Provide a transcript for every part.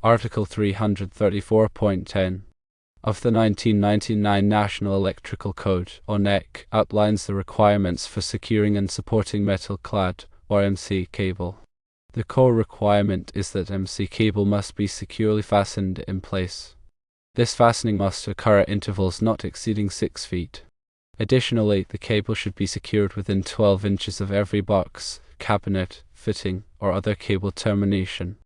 Article 334.10 of the 1999 National Electrical Code, or NEC, outlines the requirements for securing and supporting metal-clad, or MC, cable. The core requirement is that MC cable must be securely fastened in place. This fastening must occur at intervals not exceeding 6 feet. Additionally, the cable should be secured within 12 inches of every box, cabinet, fitting, or other cable termination.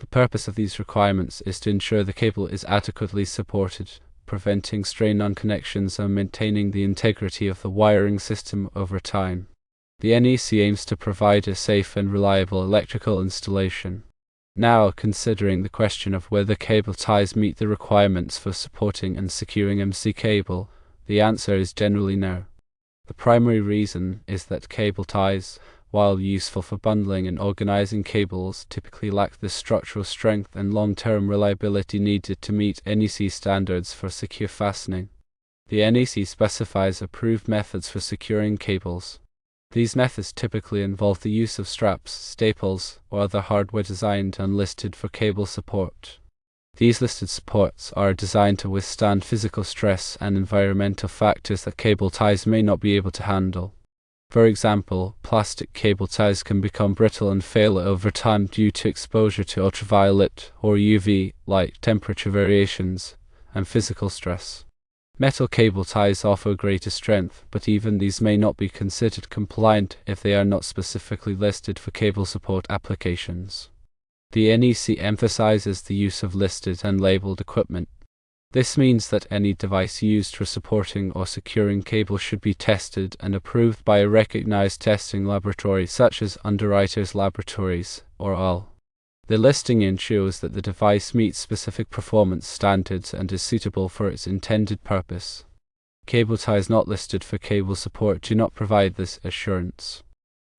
The purpose of these requirements is to ensure the cable is adequately supported, preventing strain on connections and maintaining the integrity of the wiring system over time. The NEC aims to provide a safe and reliable electrical installation. Now, considering the question of whether cable ties meet the requirements for supporting and securing MC cable, the answer is generally no. The primary reason is that cable ties, while useful for bundling and organizing cables, typically lack the structural strength and long-term reliability needed to meet NEC standards for secure fastening. The NEC specifies approved methods for securing cables. These methods typically involve the use of straps, staples, or other hardware designed and listed for cable support. These listed supports are designed to withstand physical stress and environmental factors that cable ties may not be able to handle. For example, plastic cable ties can become brittle and fail over time due to exposure to ultraviolet or UV light, temperature variations, and physical stress. Metal cable ties offer greater strength, but even these may not be considered compliant if they are not specifically listed for cable support applications. The NEC emphasizes the use of listed and labeled equipment. This means that any device used for supporting or securing cable should be tested and approved by a recognized testing laboratory such as Underwriters Laboratories, or UL. The listing ensures that the device meets specific performance standards and is suitable for its intended purpose. Cable ties not listed for cable support do not provide this assurance.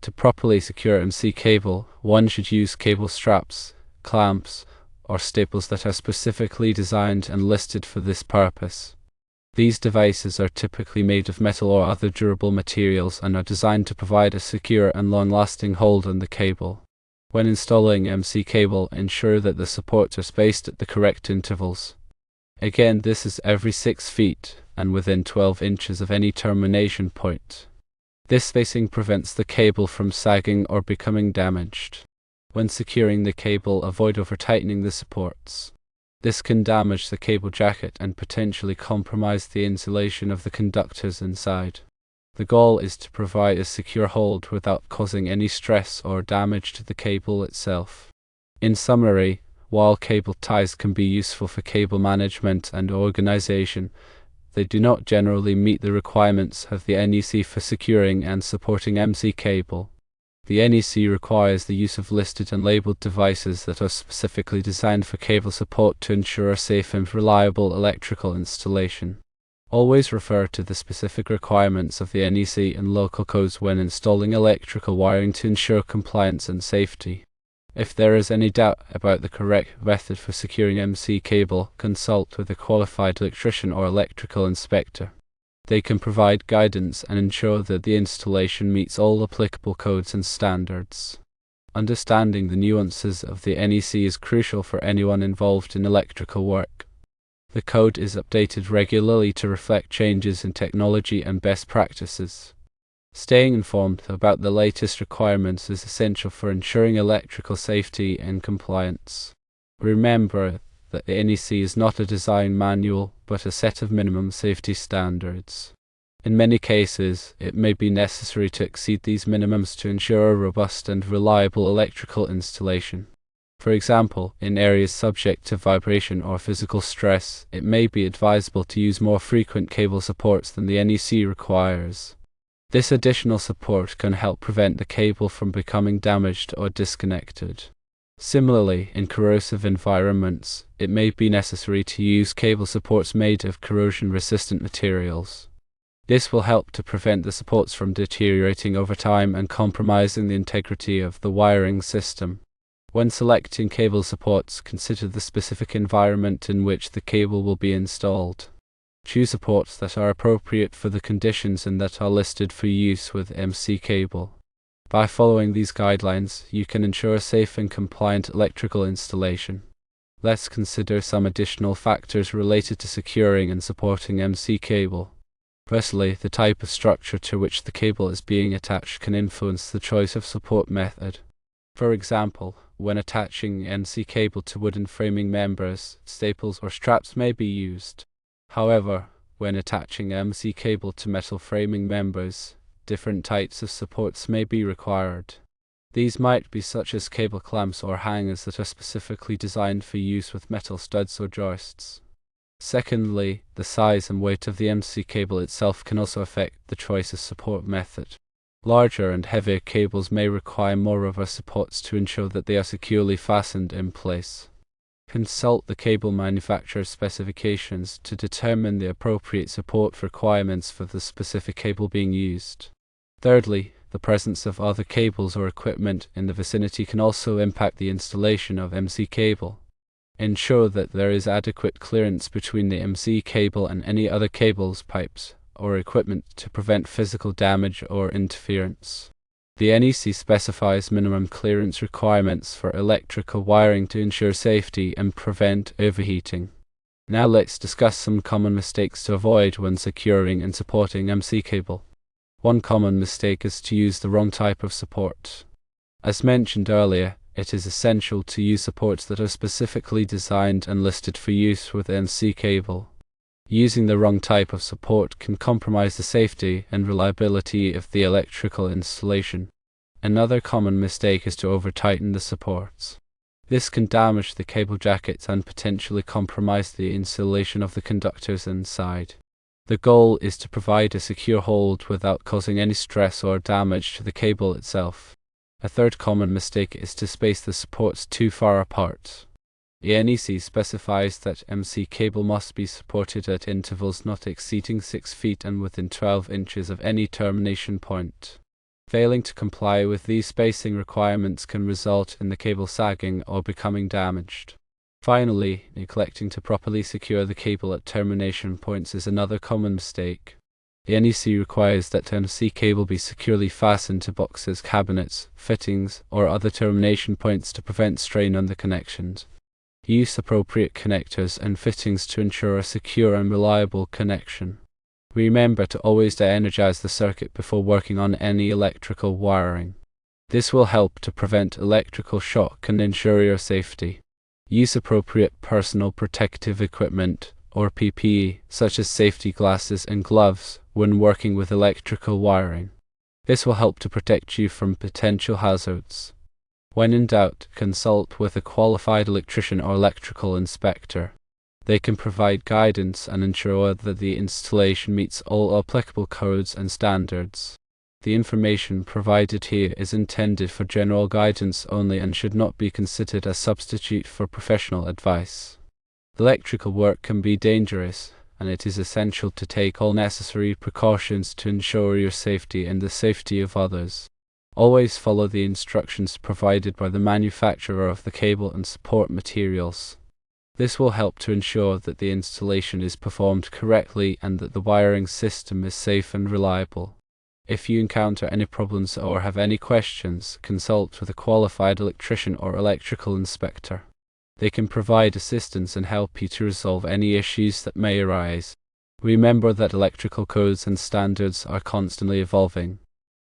To properly secure MC cable, one should use cable straps, clamps, or staples that are specifically designed and listed for this purpose. These devices are typically made of metal or other durable materials and are designed to provide a secure and long-lasting hold on the cable. When installing MC cable, ensure that the supports are spaced at the correct intervals. Again, this is every 6 feet and within 12 inches of any termination point. This spacing prevents the cable from sagging or becoming damaged. When securing the cable, avoid over-tightening the supports. This can damage the cable jacket and potentially compromise the insulation of the conductors inside. The goal is to provide a secure hold without causing any stress or damage to the cable itself. In summary, while cable ties can be useful for cable management and organization, they do not generally meet the requirements of the NEC for securing and supporting MC cable. The NEC requires the use of listed and labeled devices that are specifically designed for cable support to ensure a safe and reliable electrical installation. Always refer to the specific requirements of the NEC and local codes when installing electrical wiring to ensure compliance and safety. If there is any doubt about the correct method for securing MC cable, consult with a qualified electrician or electrical inspector. They can provide guidance and ensure that the installation meets all applicable codes and standards. Understanding the nuances of the NEC is crucial for anyone involved in electrical work. The code is updated regularly to reflect changes in technology and best practices. Staying informed about the latest requirements is essential for ensuring electrical safety and compliance. Remember that the NEC is not a design manual, but a set of minimum safety standards. In many cases, it may be necessary to exceed these minimums to ensure a robust and reliable electrical installation. For example, in areas subject to vibration or physical stress, it may be advisable to use more frequent cable supports than the NEC requires. This additional support can help prevent the cable from becoming damaged or disconnected. Similarly, in corrosive environments, it may be necessary to use cable supports made of corrosion-resistant materials. This will help to prevent the supports from deteriorating over time and compromising the integrity of the wiring system. When selecting cable supports, consider the specific environment in which the cable will be installed. Choose supports that are appropriate for the conditions and that are listed for use with MC cable. By following these guidelines, you can ensure a safe and compliant electrical installation. Let's consider some additional factors related to securing and supporting MC cable. Firstly, the type of structure to which the cable is being attached can influence the choice of support method. For example, when attaching MC cable to wooden framing members, staples or straps may be used. However, when attaching MC cable to metal framing members, different types of supports may be required. These might be such as cable clamps or hangers that are specifically designed for use with metal studs or joists. Secondly, the size and weight of the MC cable itself can also affect the choice of support method. Larger and heavier cables may require more robust supports to ensure that they are securely fastened in place. Consult the cable manufacturer's specifications to determine the appropriate support requirements for the specific cable being used. Thirdly, the presence of other cables or equipment in the vicinity can also impact the installation of MC cable. Ensure that there is adequate clearance between the MC cable and any other cables, pipes, or equipment to prevent physical damage or interference. The NEC specifies minimum clearance requirements for electrical wiring to ensure safety and prevent overheating. Now let's discuss some common mistakes to avoid when securing and supporting MC cable. One common mistake is to use the wrong type of support. As mentioned earlier, it is essential to use supports that are specifically designed and listed for use with MC cable. Using the wrong type of support can compromise the safety and reliability of the electrical installation. Another common mistake is to over-tighten the supports. This can damage the cable jackets and potentially compromise the insulation of the conductors inside. The goal is to provide a secure hold without causing any stress or damage to the cable itself. A third common mistake is to space the supports too far apart. The NEC specifies that MC cable must be supported at intervals not exceeding 6 feet and within 12 inches of any termination point. Failing to comply with these spacing requirements can result in the cable sagging or becoming damaged. Finally, neglecting to properly secure the cable at termination points is another common mistake. The NEC requires that MC cable be securely fastened to boxes, cabinets, fittings, or other termination points to prevent strain on the connections. Use appropriate connectors and fittings to ensure a secure and reliable connection. Remember to always de-energize the circuit before working on any electrical wiring. This will help to prevent electrical shock and ensure your safety. Use appropriate personal protective equipment, or PPE, such as safety glasses and gloves, when working with electrical wiring. This will help to protect you from potential hazards. When in doubt, consult with a qualified electrician or electrical inspector. They can provide guidance and ensure that the installation meets all applicable codes and standards. The information provided here is intended for general guidance only and should not be considered a substitute for professional advice. Electrical work can be dangerous, and it is essential to take all necessary precautions to ensure your safety and the safety of others. Always follow the instructions provided by the manufacturer of the cable and support materials. This will help to ensure that the installation is performed correctly and that the wiring system is safe and reliable. If you encounter any problems or have any questions, consult with a qualified electrician or electrical inspector. They can provide assistance and help you to resolve any issues that may arise. Remember that electrical codes and standards are constantly evolving.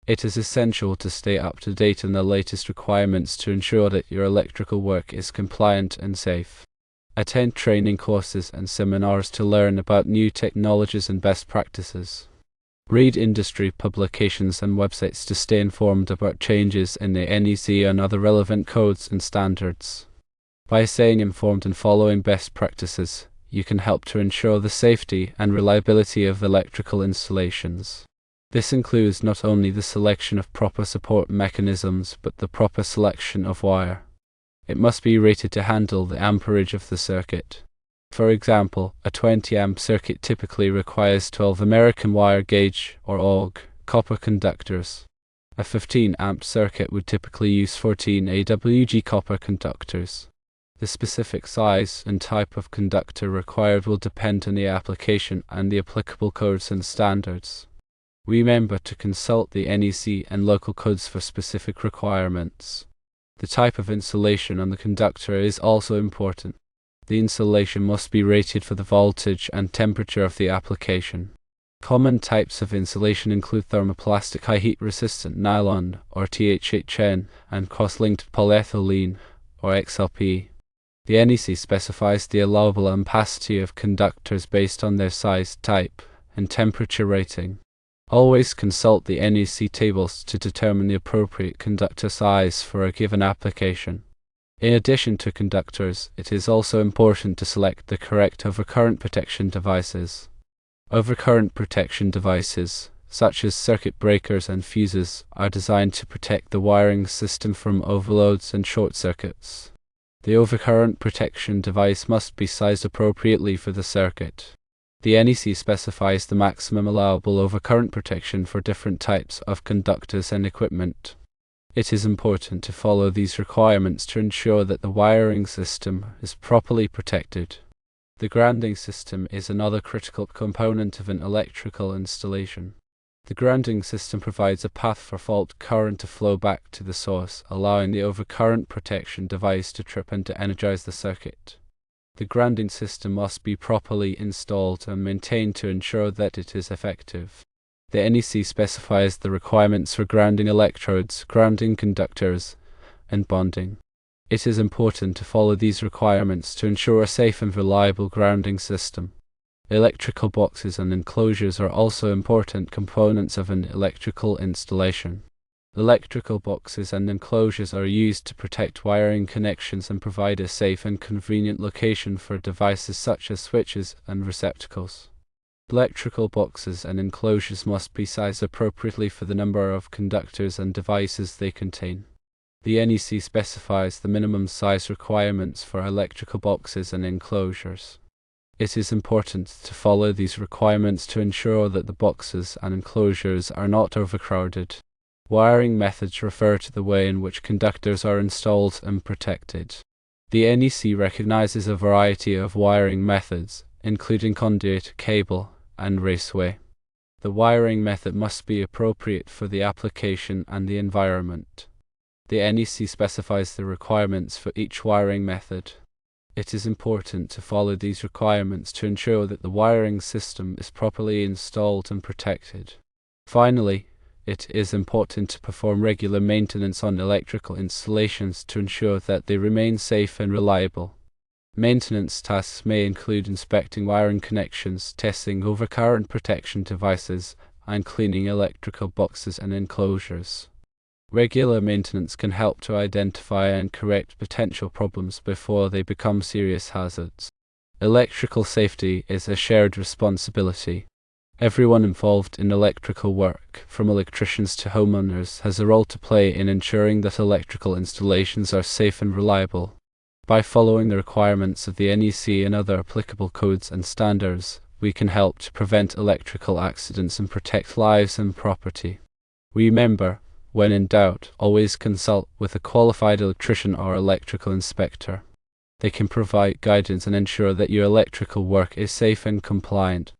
It is essential to stay up to date on the latest requirements to ensure that your electrical work is compliant and safe. Attend training courses and seminars to learn about new technologies and best practices. Read industry publications and websites to stay informed about changes in the NEC and other relevant codes and standards. By staying informed and following best practices, you can help to ensure the safety and reliability of electrical installations. This includes not only the selection of proper support mechanisms, but the proper selection of wire. It must be rated to handle the amperage of the circuit. For example, a 20 amp circuit typically requires 12 American wire gauge or AUG copper conductors. A 15 amp circuit would typically use 14 AWG copper conductors. The specific size and type of conductor required will depend on the application and the applicable codes and standards. Remember to consult the NEC and local codes for specific requirements. The type of insulation on the conductor is also important. The insulation must be rated for the voltage and temperature of the application. Common types of insulation include thermoplastic high heat resistant nylon or THHN and cross-linked polyethylene or XLP. The NEC specifies the allowable ampacity of conductors based on their size, type, and temperature rating. Always consult the NEC tables to determine the appropriate conductor size for a given application. In addition to conductors, it is also important to select the correct overcurrent protection devices. Overcurrent protection devices, such as circuit breakers and fuses, are designed to protect the wiring system from overloads and short circuits. The overcurrent protection device must be sized appropriately for the circuit. The NEC specifies the maximum allowable overcurrent protection for different types of conductors and equipment. It is important to follow these requirements to ensure that the wiring system is properly protected. The grounding system is another critical component of an electrical installation. The grounding system provides a path for fault current to flow back to the source, allowing the overcurrent protection device to trip and to energize the circuit. The grounding system must be properly installed and maintained to ensure that it is effective. The NEC specifies the requirements for grounding electrodes, grounding conductors, and bonding. It is important to follow these requirements to ensure a safe and reliable grounding system. Electrical boxes and enclosures are also important components of an electrical installation. Electrical boxes and enclosures are used to protect wiring connections and provide a safe and convenient location for devices such as switches and receptacles. Electrical boxes and enclosures must be sized appropriately for the number of conductors and devices they contain. The NEC specifies the minimum size requirements for electrical boxes and enclosures. It is important to follow these requirements to ensure that the boxes and enclosures are not overcrowded. Wiring methods refer to the way in which conductors are installed and protected. The NEC recognizes a variety of wiring methods, including conduit, cable, and raceway. The wiring method must be appropriate for the application and the environment. The NEC specifies the requirements for each wiring method. It is important to follow these requirements to ensure that the wiring system is properly installed and protected. Finally, it is important to perform regular maintenance on electrical installations to ensure that they remain safe and reliable. Maintenance tasks may include inspecting wiring connections, testing overcurrent protection devices, and cleaning electrical boxes and enclosures. Regular maintenance can help to identify and correct potential problems before they become serious hazards. Electrical safety is a shared responsibility. Everyone involved in electrical work, from electricians to homeowners, has a role to play in ensuring that electrical installations are safe and reliable. By following the requirements of the NEC and other applicable codes and standards, we can help to prevent electrical accidents and protect lives and property. Remember, when in doubt, always consult with a qualified electrician or electrical inspector. They can provide guidance and ensure that your electrical work is safe and compliant.